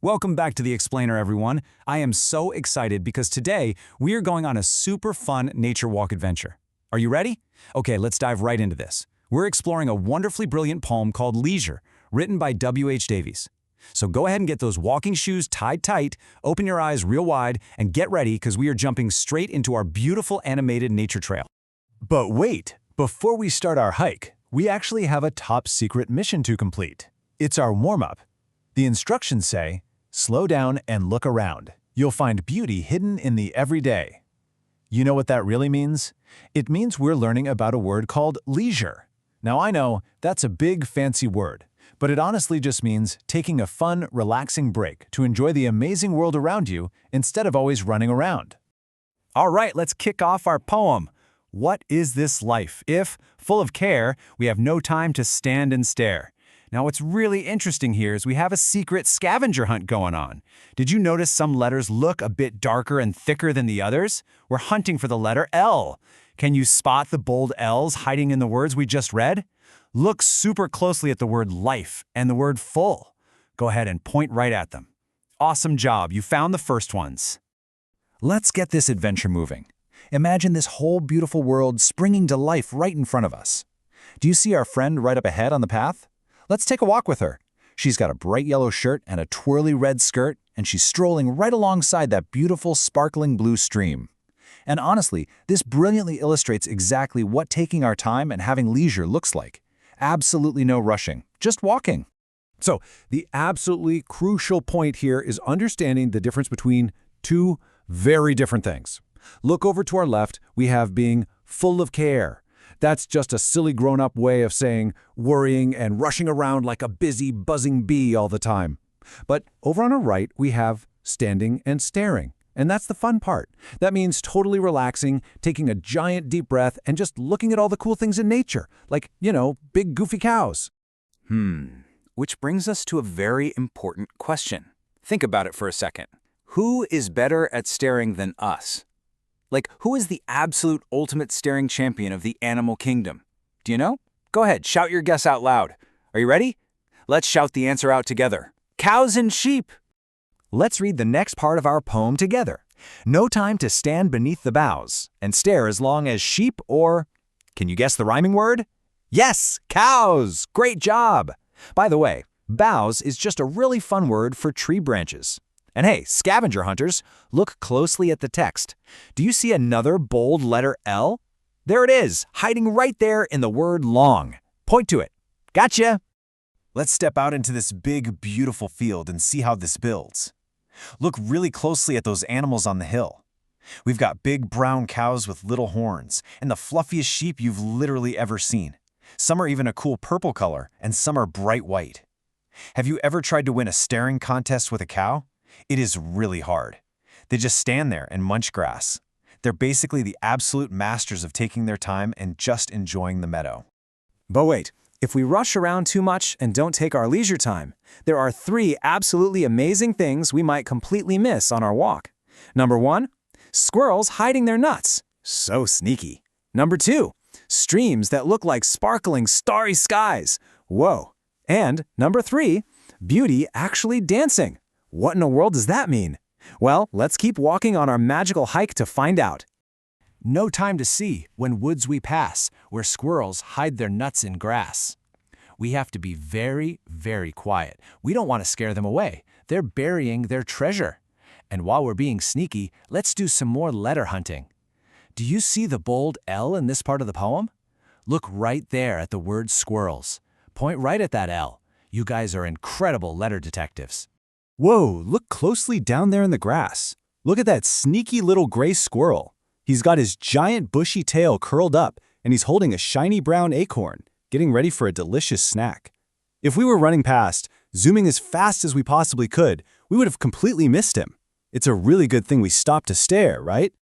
Welcome back to The Explainer, everyone. I am so excited because today we are going on a super fun nature walk adventure. Are you ready? Okay, let's dive right into this. We're exploring a wonderfully brilliant poem called Leisure, written by W.H. Davies. So go ahead and get those walking shoes tied tight, open your eyes real wide, and get ready because we are jumping straight into our beautiful animated nature trail. But wait, before we start our hike, we actually have a top-secret mission to complete. It's our warm-up. The instructions say, slow down and look around. You'll find beauty hidden in the everyday. You know what that really means? It means we're learning about a word called leisure. Now I know, that's a big fancy word, but it honestly just means taking a fun, relaxing break to enjoy the amazing world around you instead of always running around. All right, let's kick off our poem. What is this life if, full of care, we have no time to stand and stare? Now, what's really interesting here is we have a secret scavenger hunt going on. Did you notice some letters look a bit darker and thicker than the others? We're hunting for the letter L. Can you spot the bold L's hiding in the words we just read? Look super closely at the word life and the word full. Go ahead and point right at them. Awesome job, you found the first ones. Let's get this adventure moving. Imagine this whole beautiful world springing to life right in front of us. Do you see our friend right up ahead on the path? Let's take a walk with her. She's got a bright yellow shirt and a twirly red skirt, and she's strolling right alongside that beautiful sparkling blue stream. And honestly, this brilliantly illustrates exactly what taking our time and having leisure looks like. Absolutely no rushing, just walking. So, the absolutely crucial point here is understanding the difference between two very different things. Look over to our left, we have being full of care. That's just a silly grown-up way of saying worrying and rushing around like a busy, buzzing bee all the time. But over on our right, we have standing and staring. And that's the fun part. That means totally relaxing, taking a giant deep breath, and just looking at all the cool things in nature, like, big goofy cows. Which brings us to a very important question. Think about it for a second. Who is better at staring than us? Like, who is the absolute ultimate staring champion of the animal kingdom? Do you know? Go ahead, shout your guess out loud. Are you ready? Let's shout the answer out together. Cows and sheep! Let's read the next part of our poem together. No time to stand beneath the boughs and stare as long as sheep or... Can you guess the rhyming word? Yes, cows! Great job! By the way, boughs is just a really fun word for tree branches. And hey, scavenger hunters, look closely at the text. Do you see another bold letter L? There it is, hiding right there in the word long. Point to it. Gotcha! Let's step out into this big, beautiful field and see how this builds. Look really closely at those animals on the hill. We've got big brown cows with little horns, and the fluffiest sheep you've literally ever seen. Some are even a cool purple color, and some are bright white. Have you ever tried to win a staring contest with a cow? It is really hard. They just stand there and munch grass. They're basically the absolute masters of taking their time and just enjoying the meadow. But wait, if we rush around too much and don't take our leisure time, there are 3 absolutely amazing things we might completely miss on our walk. Number 1, squirrels hiding their nuts. So sneaky. Number 2, streams that look like sparkling starry skies. Whoa. And number 3, beauty actually dancing. What in the world does that mean? Well, let's keep walking on our magical hike to find out. No time to see when woods we pass, where squirrels hide their nuts in grass. We have to be very, very quiet. We don't want to scare them away. They're burying their treasure. And while we're being sneaky, let's do some more letter hunting. Do you see the bold L in this part of the poem? Look right there at the word squirrels. Point right at that L. You guys are incredible letter detectives. Whoa, look closely down there in the grass. Look at that sneaky little gray squirrel. He's got his giant bushy tail curled up, and he's holding a shiny brown acorn, getting ready for a delicious snack. If we were running past, zooming as fast as we possibly could, we would have completely missed him. It's a really good thing we stopped to stare, right?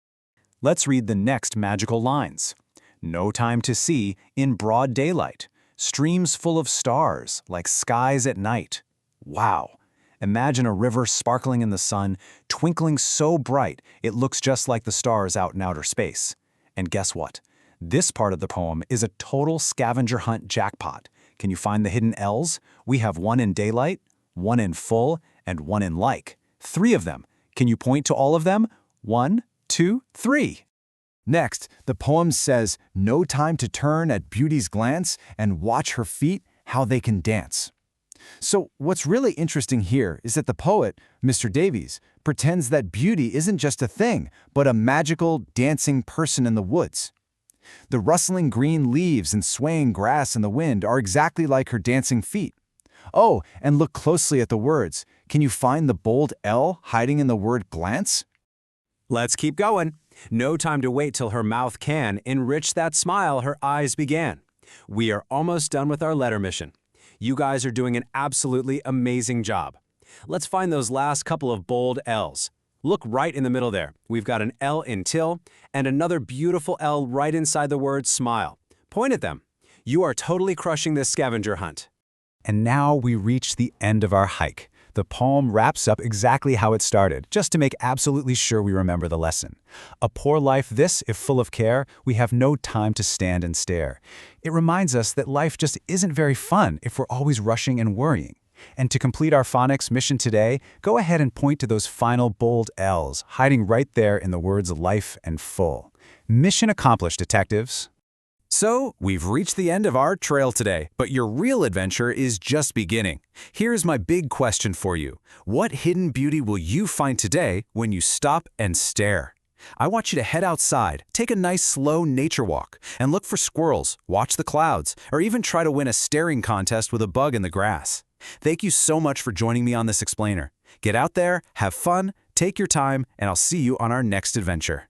Let's read the next magical lines. No time to see in broad daylight. Streams full of stars, like skies at night. Wow. Imagine a river sparkling in the sun, twinkling so bright it looks just like the stars out in outer space. And guess what? This part of the poem is a total scavenger hunt jackpot. Can you find the hidden L's? We have one in daylight, one in full, and one in like. 3 of them. Can you point to all of them? 1, 2, 3. Next, the poem says, "No time to turn at beauty's glance and watch her feet, how they can dance." So what's really interesting here is that the poet, Mr. Davies, pretends that beauty isn't just a thing, but a magical, dancing person in the woods. The rustling green leaves and swaying grass in the wind are exactly like her dancing feet. Oh, and look closely at the words. Can you find the bold L hiding in the word glance? Let's keep going. No time to wait till her mouth can enrich that smile her eyes began. We are almost done with our letter mission. You guys are doing an absolutely amazing job. Let's find those last couple of bold L's. Look right in the middle there. We've got an L in till and another beautiful L right inside the word smile. Point at them. You are totally crushing this scavenger hunt. And now we reach the end of our hike. The poem wraps up exactly how it started, just to make absolutely sure we remember the lesson. A poor life this, if full of care, we have no time to stand and stare. It reminds us that life just isn't very fun if we're always rushing and worrying. And to complete our phonics mission today, go ahead and point to those final bold L's, hiding right there in the words life and full. Mission accomplished, detectives. So, we've reached the end of our trail today, but your real adventure is just beginning. Here's my big question for you. What hidden beauty will you find today when you stop and stare? I want you to head outside, take a nice slow nature walk, and look for squirrels, watch the clouds, or even try to win a staring contest with a bug in the grass. Thank you so much for joining me on this explainer. Get out there, have fun, take your time, and I'll see you on our next adventure.